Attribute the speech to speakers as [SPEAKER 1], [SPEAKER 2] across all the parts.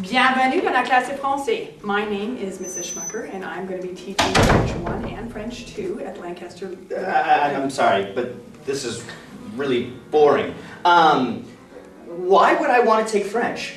[SPEAKER 1] Bienvenue dans la classe de français. My name is Mrs. Schmucker, and I'm going to be teaching French 1 and French 2 at Lancaster.
[SPEAKER 2] I'm sorry, but this is really boring. Why would I want to take French?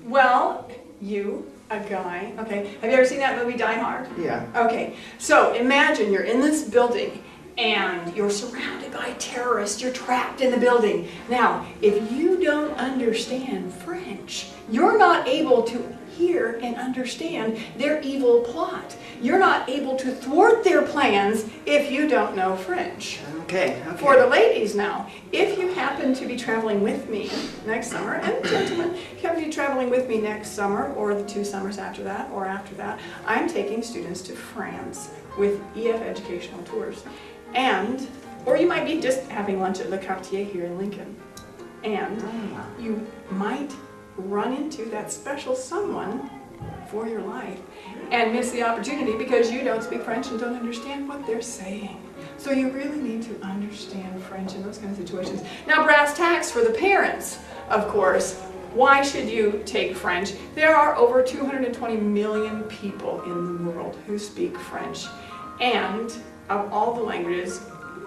[SPEAKER 1] Well, you, a guy, okay. Have you ever seen that movie, Die Hard?
[SPEAKER 2] Yeah.
[SPEAKER 1] Okay, so imagine you're in this building and you're surrounded by terrorists. You're trapped in the building. Now, if you don't understand French, you're not able to hear and understand their evil plot. You're not able to thwart their plans if you don't know French.
[SPEAKER 2] Okay.
[SPEAKER 1] For the ladies now, if you happen to be traveling with me next summer, and gentlemen, if you happen to be traveling with me next summer, or the 2 summers after that, or after that, I'm taking students to France with EF Educational Tours. Or you might be just having lunch at Le Quartier here in Lincoln. And you might run into that special someone for your life and miss the opportunity because you don't speak French and don't understand what they're saying. So you really need to understand French in those kinds of situations. Now, brass tacks for the parents, of course. Why should you take French? There are over 220 million people in the world who speak French. And of all the languages,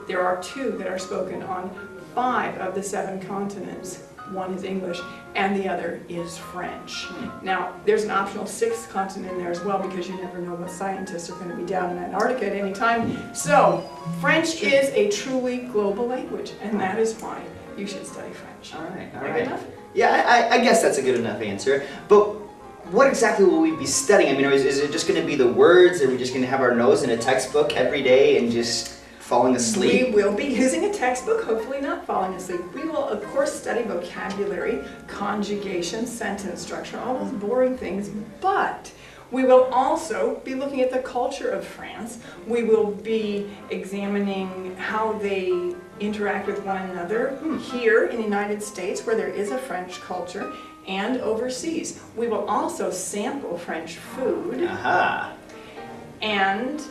[SPEAKER 1] there are 2 that are spoken on 5 of the 7 continents. 1 is English, and the other is French. Now, there's an optional 6th continent in there as well because you never know what scientists are going to be down in Antarctica at any time. So, French is a truly global language, and that is why you should study French.
[SPEAKER 2] All right.
[SPEAKER 1] Good enough?
[SPEAKER 2] Yeah, I guess that's a good enough answer. But what exactly will we be studying? I mean, is it just going to be the words? Are we just going to have our nose in a textbook every day and just falling asleep?
[SPEAKER 1] We will be using a textbook, hopefully not falling asleep. We will, of course, study vocabulary, conjugation, sentence structure, all those boring things, but we will also be looking at the culture of France. We will be examining how they interact with one another here in the United States, where there is a French culture, and overseas. We will also sample French food.
[SPEAKER 2] Aha.
[SPEAKER 1] And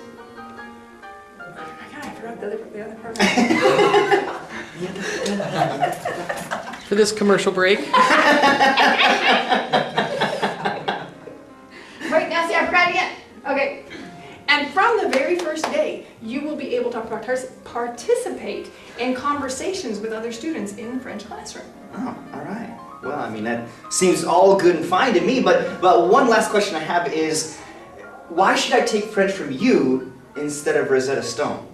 [SPEAKER 1] I forgot the other program.
[SPEAKER 3] For this commercial break.
[SPEAKER 1] Wait, now see, I forgot it again. Okay. And from the very first day, you will be able to participate in conversations with other students in the French classroom.
[SPEAKER 2] Oh, all right. Well, I mean, that seems all good and fine to me, but one last question I have is, why should I take French from you instead of Rosetta Stone?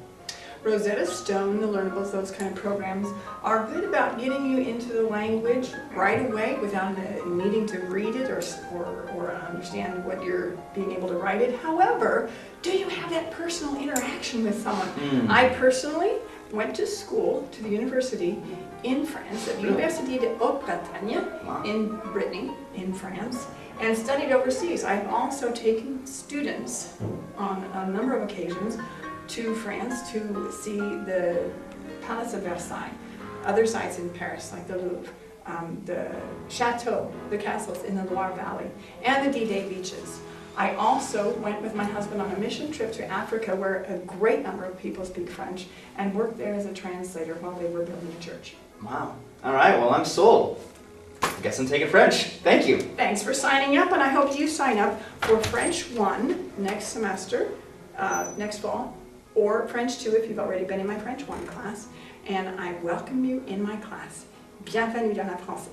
[SPEAKER 1] Rosetta Stone, the Learnables, those kind of programs are good about getting you into the language right away without needing to read it or understand what you're being able to write it. However, do you have that personal interaction with someone? I personally went to school, to the university in France, at the Université de Haute-Bretagne in Brittany, in France, and studied overseas. I've also taken students on a number of occasions to France to see the Palace of Versailles, other sites in Paris like the Louvre, the chateau, the castles in the Loire Valley, and the D-Day beaches. I also went with my husband on a mission trip to Africa where a great number of people speak French and worked there as a translator while they were building a church.
[SPEAKER 2] Wow. All right, well, I'm sold. I guess I'm taking French. Thank you.
[SPEAKER 1] Thanks for signing up, and I hope you sign up for French 1 next semester, next fall, or French 2 if you've already been in my French 1 class, and I welcome you in my class. Bienvenue dans la français.